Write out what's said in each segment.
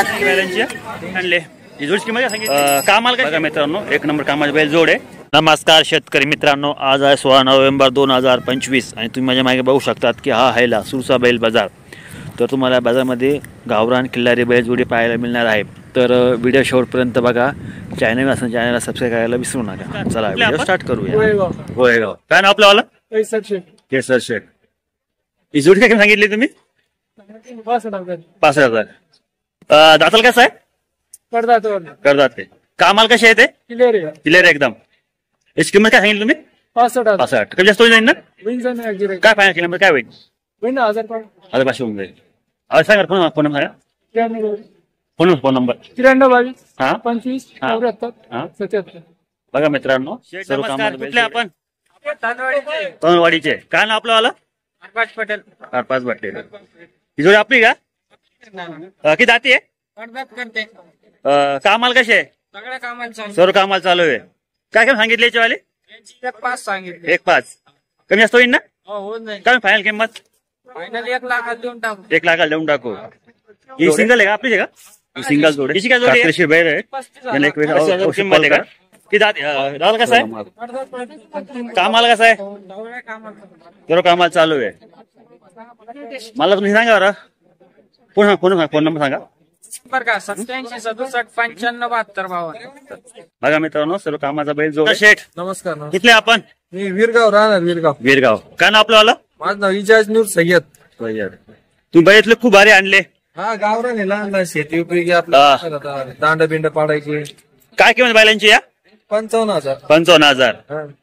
बैलांची आणले ही जोडची किंमत काय सांगितली? कामाला काय बघा मित्रांनो, एक नंबर कामाची बैल जोड आहे. नमस्कार शेतकरी मित्रांनो, आज आहे 16 नोव्हेंबर 2025 आणि तुम्ही माझ्या मागे बघू शकतात की हा आहे सुरसा बैल बाजार. तर तुम्हाला बाजारामध्ये गावरान किल्लारी बैल जोडी पाहायला मिळणार आहे. तर व्हिडिओ शेवटपर्यंत बघा. चॅनल असेल चॅनलला सबस्क्राईब करायला विसरू नका. चला व्हिडिओ स्टार्ट करूया. गोळेगाव काय नाव आपलं वाला? केसर शेख. ही जोडी काय सांगितली तुम्ही? 65,000. दाताल कसं आहे? करदात ते कामाला कसे आहे ते? क्लिअर एकदम. याची किंमत काय सांगितली तुम्ही? 65. कमी जास्त होईल ना? काय फायनल केलं काय होईल? 1,500 होऊन जाईल. आज सांगा फोन नंबर सांगा. Phone number 9325257477. बघा मित्रांनो, सर्व कामाला कुठले आपण तनवाडीचे. काय नाव आपलं वाला? पाच पटेल. ही जोडी आपली का? किती जाती आहे? कामाला कसे आहे? सर्व कामाला चालू आहे. काय काय सांगितले याचे वाले? 1,500. कमी जास्त होईल ना? काय फायनल किंमत? 1,00,000 देऊन टाकू. ही सिंगल आहे का आपली आहे का? सिंगल जोडी. हिची काय जोडी आहे? बैल आहे. किंमत आहे का? की दादा कसं आहे? कामाला कसं आहे? सर्व कामाला चालू आहे. मला तुम्ही सांगा बरं. फोन नंबर सांगा. 8767659552. बघा मित्रांनो, सर्व कामाचा बैल जोड. शेठ नमस्कार. किथले आपण? मी वीरगाव राहणार. वीरगाव. काय नाव आपलं आलं? माझं नाव इजाज नूर सय्यद. तुम्ही बैलातले खूप भारी आणले. हा गावरान आहे, लहान शेती उपयोगी आपलं दांड बिंड पाडायची. काय किंमत बैलांची या? 55,000. 55,000.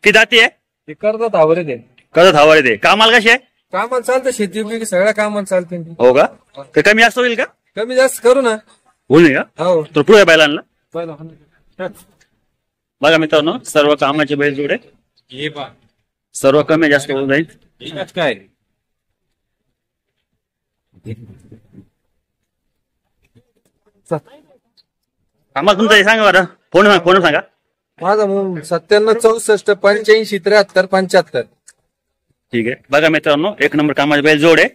किती जाती आहे? ते करतात आवरे दे. करत हवा येते. कामाला कशी आहे? कामाला चालतं, शेती उपयोगी सगळ्या कामाला चालते. हो का? ते कमी जास्त होईल का? कमी जास्त करू ना. होईल का? हो. तर पुढे बैलांना पहिला बघा मित्रांनो, सर्व कामाचे बैल जोडे. सर्व कमी जास्त होऊन जाईल. काय आम्हाला तुमचं हे सांगा बरं. फोन सांगा. माझा 9764857375. ठीक आहे. बघा मित्रांनो, एक नंबर कामाचे बैल जोड आहे.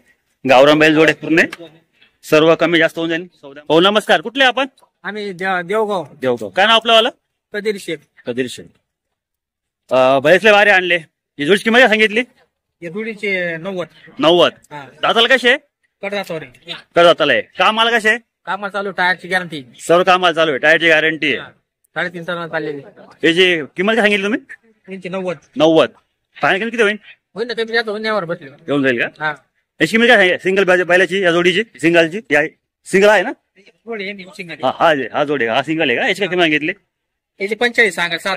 गावरान बैल जोड आहे पूर्ण. सर्व कमी जास्त होऊन जाईल. हो नमस्कार. कुठले आपण? आम्ही देवगाव. काय नाव आपलं वाला? कदीर शेख. बैसले वारे आणले. ही जोडची किंमत काय सांगितली? या जोडीचे 90. दाताला कसे? करदाताला आहे. कामाला कसे? कामाला चालू, टायरची गॅरंटी. सर्व कामाला चालू आहे. टायरची गॅरंटी आहे. 3.5 टन चाललेली. याची किंमत काय सांगितली तुम्ही? 90. फायनल किती होईल? होईल ना, कमी जास्त होण्यावर बसले येऊन जाईल का? हा. याची किंमत काय सांगितली? सिंगल बैलाची, या जोडीची सिंगलची. सिंगल आहे ना? हा जोडी. हा सिंगल आहे का? याची काय किंमत सांगितली? याची 45 सांगा. 6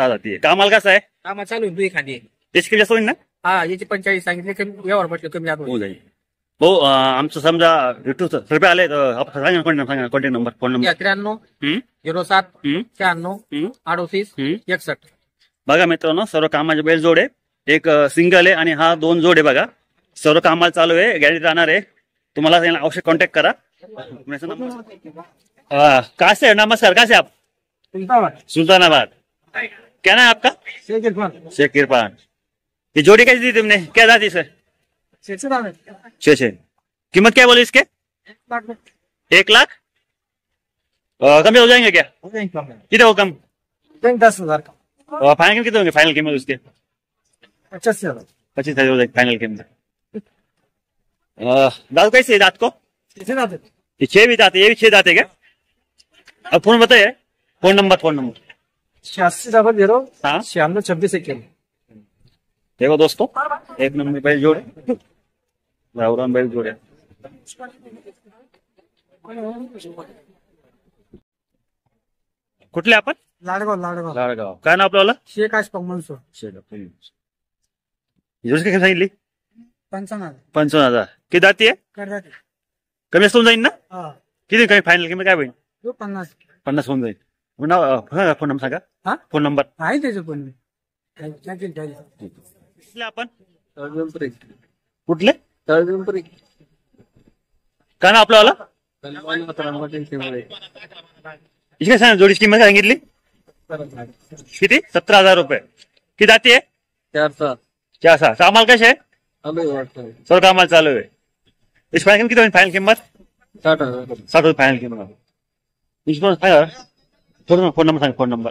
जाती. कामाला कसं आहे? कामाला चालू दुई खांदी. याची किंमत जास्त होईल ना? हा, याची 45 सांगितले. कमी यावर बसले, कमी जास्त होऊन जाईल. हो. आमचं समजा रुपये आले तर सांगा कॉन्टॅक्ट नंबर, फोन नंबर. 93 07 96 38 61. बघा मित्रांनो, सर्व कामाचे बैल जोड आहे. एक सिंगल आहे आणि हा 2 जोड आहे. बघा सर्व कामाला चालू आहे. गॅरंटी राहणार आहे. तुम्हाला अवश्य कॉन्टॅक्ट करा. कैसे? नमस्कार. कैसे आप? सुल्तानाबाद. क्या नाम है आपका? शेख इरफान. ये जोड़ी कैसी दी तुमने? क्या दादी सर? 6. कीमत क्या बोली इसके? 1,00,000. कम हो जाएंगे क्या? कितने हो कम? 10,000 का. फाइनल कितने होंगे? फाइनल कीमत उसके 85,000. 25,000 हो जाएगी फाइनल कीमत. दाद कैसे है? दांत को 6 भी दाते. ये भी 6 दाते क्या? अब फोन बताइए. फोन नंबर 8600 हाँ 9626. देखो दोस्तों, एक नंबर बैल जोड़े. गावरान बैल जोड़े. कुठले आपण? लाडगाव. काय नाव आपलं? शेख अशफाक मंसूर. जोडी काय सांगितली? 55,000. किती जाती आहे? कमी जास्त होऊन जाईल ना? किती कमी फायनल किंमत काय होईल? 50 होऊन जाईल. फोन नंबर सांगा. फोन नंबर आहे त्याचं पण. आपण कुठले? काय नाव आपलं वाला? इसकी काय जोडीची किंमत सांगितली? किती? 17,000 रुपये. किती जाती आहे? 4-6. कामाला कसे आहे? चालू आहे वाटतं. सर्व कामाला चालू आहे. इस फायनल किती होईल? फायनल किंमत 60,000. 60 फायनल किंमत. इन्शुरन्स काय फोन नंबर सांग. Phone number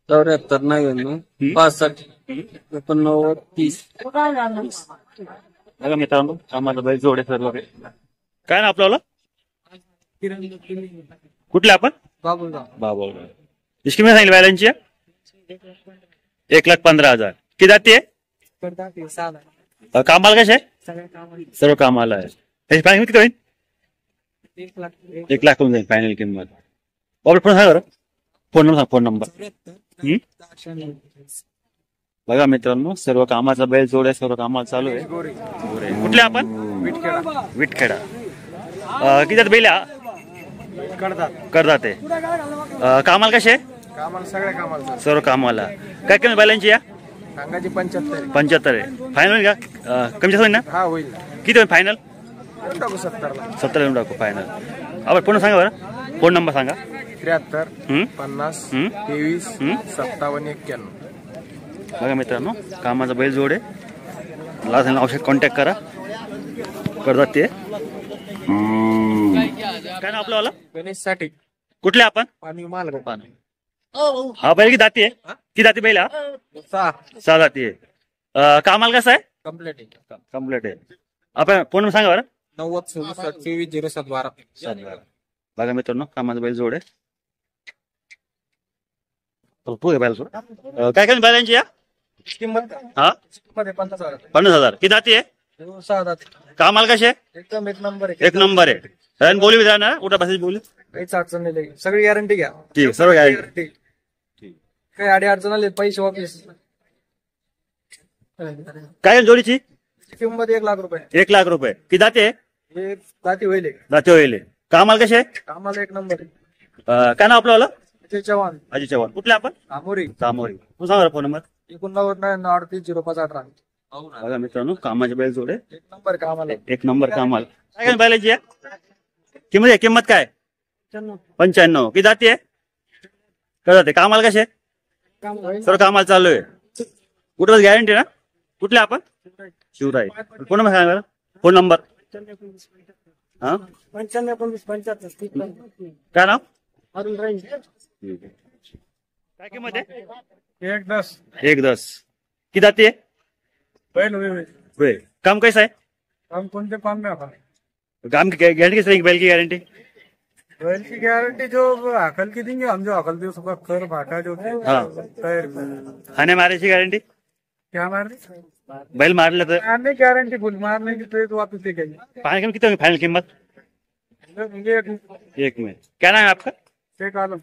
74 99 65 89 30. बघा मित्रांनो कामाचा बैल जोडे सर्व काय ना आपल्याला कुठले आपण बाबा इसकी मी सांगितलं बॅलन्सची 1,15,000. किती जाते कामाला कसे सर्व कामाला आहे. त्याची फायनल किती होईल 1,00,000 होऊन जाईल फायनल किंमत. बाबा फोन सांग बरं. फोन नंबर सांग. फोन नंबर बघा मित्रांनो सर्व कामाचा बैल जोड आहे. सर्व कामाला चालू आहे. कुठले आपण विटखेडा. किती जात बैल करतात ते कामाला कसे कामाला सगळ्या कामाला सर्व कामाला काय कमी बॅलन्सची या सांगायची 75 आहे. फायनल होईल का कमी जास्त होईल ना. हा होईल किती होईल फायनल 70 येऊन टाकू फायनल. आपण फोन सांगा बरं. फोन नंबर सांगा 73 50 23 57 91. बघा मित्रांनो कामाचा बैल जोड आहे. मला औषध कॉन्टॅक्ट करा करतात ते काय ना आपल्याला गणेशसाठी कुठले आपण पाणी माल हा बैल की दाती आहे की दाती बैल हा 6 दाती आहे. कामाला कसं आहे कम्प्लीट आहे. आपण फोन नंबर सांगा बरं 90 24 07 12. बघा मित्रांनो कामाचा बैल जोड आहे. बैल जोड काय काय बॅलन्सची या किंमत हा 50,000. किती दाती आहे 6 दात. कामाला कसे एकदम एक नंबर आहे. एक नंबर आहे. बोली विधान उठा बसायची बोली काहीच अडचण नाही. सगळी गॅरंटी घ्या. ठीक सर्व गॅरंटी काही अडी अडचण आली पैसे वापस. काय जोडीची किंमत 1,00,000 रुपये. 1,00,000 रुपये. किती दाती आहे हे दाती होईल दाती होईल. कामाला कसे कामाला एक नंबर आहे. काय नाव आपलं चव्हाण अजय चव्हाण. कुठले आपण आमोरी सामोरी. तू सांगा फोन नंबर 89 38 05 18. बघा मित्रांनो कामाचे बैल जोडे एक नंबर कामाला. एक नंबर कामाला. काय काय बैलाची आहे किंमत काय 95. किती जाती आहे काय जाते कामाला कसे सर्व कामाला चालू आहे. कुठं गॅरंटी ना. कुठले आपण शिवराय. फोन नंबर सांगा. फोन नंबर हा 95 75 काय नाव अरुण राईन. काय किंमत आहे 110. 1,10. किती जाती आहे बैल काम कैसा है हम कोणते काम में आता काम की गारंटी किस तरह की बैल की गारंटी बैल की गारंटी जो अकल की देंगे हम. जो अकल दे उसका कर भाटा जो हाँ खाने मारे की गारंटी क्या मारने बैल मारले तो मारने की गारंटी फुल मारने की तो वापस दे गई. फाइनल कितने होगी फाइनल कीमत 1 में. क्या नाम है आपका शेख आलम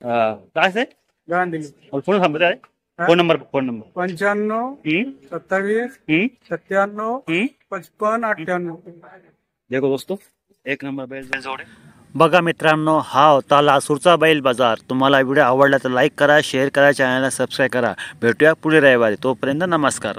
कहाँ से गांधी. और फोन नंबर बताए. Phone number 95 27 97 55 98. देखो दोस्तों एक नंबर बैल जोडे. बघा मित्रांनो हा होता लासूरचा बैल बाजार. तुम्हाला व्हिडिओ आवडला तर लाईक करा शेअर करा चॅनलला सबस्क्राईब करा. भेटूया पुढे रविवारी. तोपर्यंत नमस्कार.